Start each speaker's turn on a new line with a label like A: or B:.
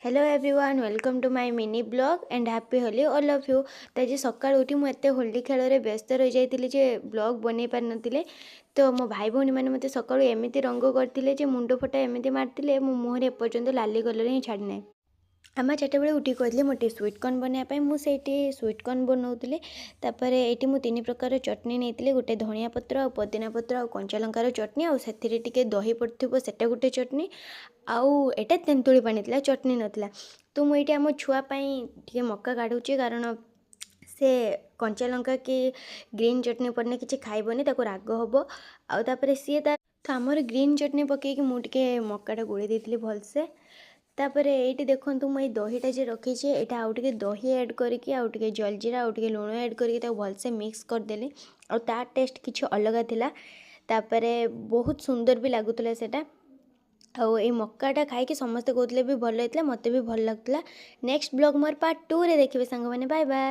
A: Hello everyone welcome to my mini blog and happy Holi all of you. तो आज सकाळ उठी मुझे होली खेल व्यस्त रही जाइए जे ब्लॉग बन पार नी। तो मो भाई भौणी मैंने मत सका एमती रंग करते मुंड फटा एमती मारते मो मुहर एपर्यंत लाली कलर ही छाड़ना। आम चार्टा बेले उठी कहते मोटे स्वीट कॉर्न बनवाई मुझे स्वीट कॉर्न बनाऊली। तापर ये मुझे 3 प्रकार चटनी नहीं गोटे धनिया पत्र आ पुदीना पत्र आ कंचा लंकार चटनी आ से दही पड़ो से गोटे चटनी आउ एटा तेंतुली पानी थी चटनी नाला। तो मुझे आम छुआपाई मक्का काढ़ुची कारण से कंचा लंका कि ग्रीन चटनी पड़ने किसी खाइबनी राग हम आउे सी तो आमर ग्रीन चटनी पकईकि मुझे मक्काटा गोली देती भलसे। तापर ये देखूँ मुझे दहीटा जे रखी यहाँ आउ टे दही ऐड करके आउ टे जलजीरा आउ टे लुण ऐड करके भलसे मिक्स करदेली और ता टेस्ट किसी अलग थिला। तापर बहुत सुंदर भी लगुला सेटा आउ ये मक्काटा खाई समस्ते कहते भी भल होता मत भी भल लगता। नेक्स्ट ब्लॉग मोर पार्ट 2 रे देखिए सांग मैंने। Bye bye.